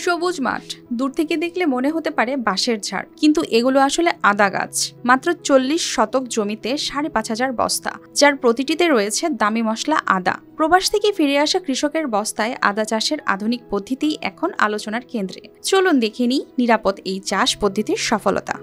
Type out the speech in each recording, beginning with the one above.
সবুজ মাঠ দূর থেকে দেখলে মনে হতে পারে বাঁশের ঝাড়, কিন্তু এগুলো আসলে আদা গাছ। মাত্র 40 শতক জমিতে 5,500 বস্তা, যার প্রতিটিতে রয়েছে দামি মশলা আদা। প্রবাস থেকে ফিরে আসা কৃষকের বস্তায় আদা চাষের আধুনিক পদ্ধতি এখন আলোচনার কেন্দ্রে। চলুন দেখে নিই নিরাপদ এই চাষ পদ্ধতির সফলতা।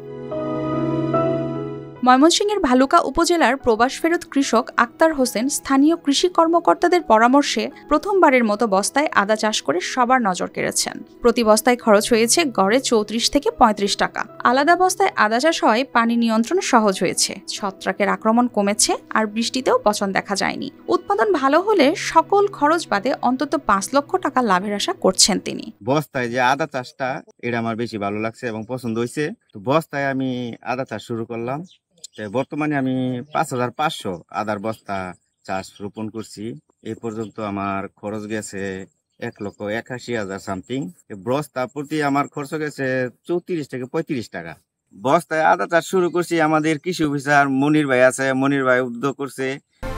ময়মনসিংহের ভালুকা উপজেলার প্রবাস ফেরত কৃষক আক্তার হোসেন স্থানীয় কৃষি কর্মকর্তাদের পরামর্শে প্রথমবারের মতো বস্তায় আদা চাষ করে সবার নজর কেড়েছেন। প্রতি বস্তায় খরচ হয়েছে গড়ে 34 থেকে 35 টাকা। আলাদা বস্তায় আদা চাষ হয় পানি নিয়ন্ত্রণ সহজ হয়েছে, ছত্রাকের আক্রমণ কমেছে, আর বৃষ্টিতেও পচন দেখা যায়নি। উৎপাদন ভালো হলে সকল খরচ বাদে অন্তত 5 লক্ষ টাকা লাভের আশা করছেন তিনি। বস্তায় যে আদা চাষটা, এটা আমার বেশি ভালো লাগছে এবং পছন্দ হয়েছে। তো বস্তায় আমি আদা চাষ শুরু করলাম। বর্তমানে আমি 5,500 আদার বস্তা চাষ রোপণ করছি। এই পর্যন্ত আমার খরচ গেছে 1,81,000 সামথিং। বস্তা প্রতি আমার খরচ গেছে 34 থেকে 35 টাকা। বস্তায় আদা চাষ শুরু করছি, আমাদের কৃষি অফিসার মনির ভাই আছে, মনির ভাই উদ্যোগ করছে।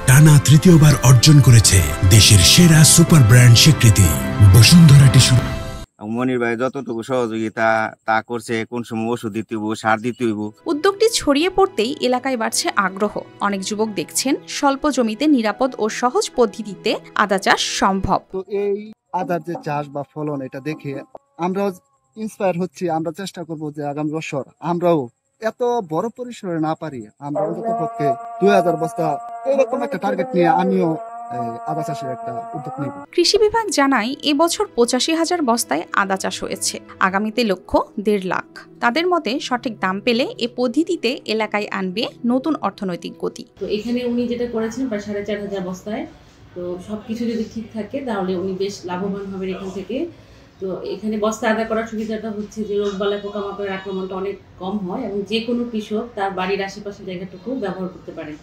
টানা তৃতীয়বার অর্জন করেছে দেশের সেরা সুপার ব্র্যান্ড স্বীকৃতি বসুন্ধরা টিস্যু। মনির ভাই যতটুকু সহযোগিতা তা করছে, কোন সময় ওষুধ দিতে হইব, সার দিতে হইব। উদ্যোগটি ছড়িয়ে পড়তেই এলাকায় বাড়ছে আগ্রহ। অনেক যুবক দেখছেন স্বল্প জমিতে নিরাপদ ও সহজ পদ্ধতিতে আদা চাষ সম্ভব। তো এই আদার যে চাষ বা ফলন, এটা দেখে আমরাও ইন্সপায়ার হচ্ছি। আমরা চেষ্টা করব যে আগামী বছর আমরাও এত বড় পরিসরে না পারি, আমরা অন্ততপক্ষে 2,000 বস্তা এরকম একটা টার্গেট নিয়ে আমিও আদা চাষের একটা উদ্যোগ নেব। কৃষি বিভাগ জানায় এবছর 85,000 বস্তায় আদা চাষ হয়েছে, আগামীতে লক্ষ্য 1.5 লাখ। তাদের মতে সঠিক দাম পেলে এ পদ্ধতিতে এলাকায় আনবে নতুন অর্থনৈতিক গতি। তো এখানে উনি যেটা করেছেন প্রায় 4,500 বস্তায়, তো সবকিছু যদি ঠিক থাকে তাহলে উনি বেশ লাভবান হবেন এখান থেকে। তো এখানে বস্তা আদা করার সুবিধাটা হচ্ছে যে রোগবালাই পোকামাকড়ের আক্রমণটা অনেক কম হয় এবং যে কোনো কৃষক তার বাড়ির আশেপাশের জায়গাটুকু ব্যবহার করতে পারে।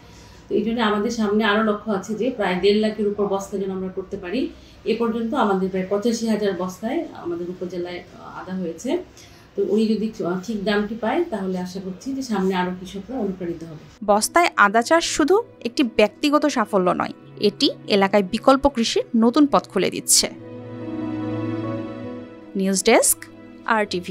তো এই জন্য আমাদের সামনে আরও লক্ষ্য আছে যে প্রায় 1.5 লাখের উপর বস্তা যেন আমরা করতে পারি। এ পর্যন্ত আমাদের প্রায় 85,000 বস্তায় আমাদের উপজেলায় আদা হয়েছে। তো উনি যদি ঠিক দামটি পায় তাহলে আশা করছি যে সামনে আরও কৃষকরা অনুপ্রাণিত হবে। বস্তায় আদা চাষ শুধু একটি ব্যক্তিগত সাফল্য নয়, এটি এলাকায় বিকল্প কৃষির নতুন পথ খুলে দিচ্ছে। News desk, RTV।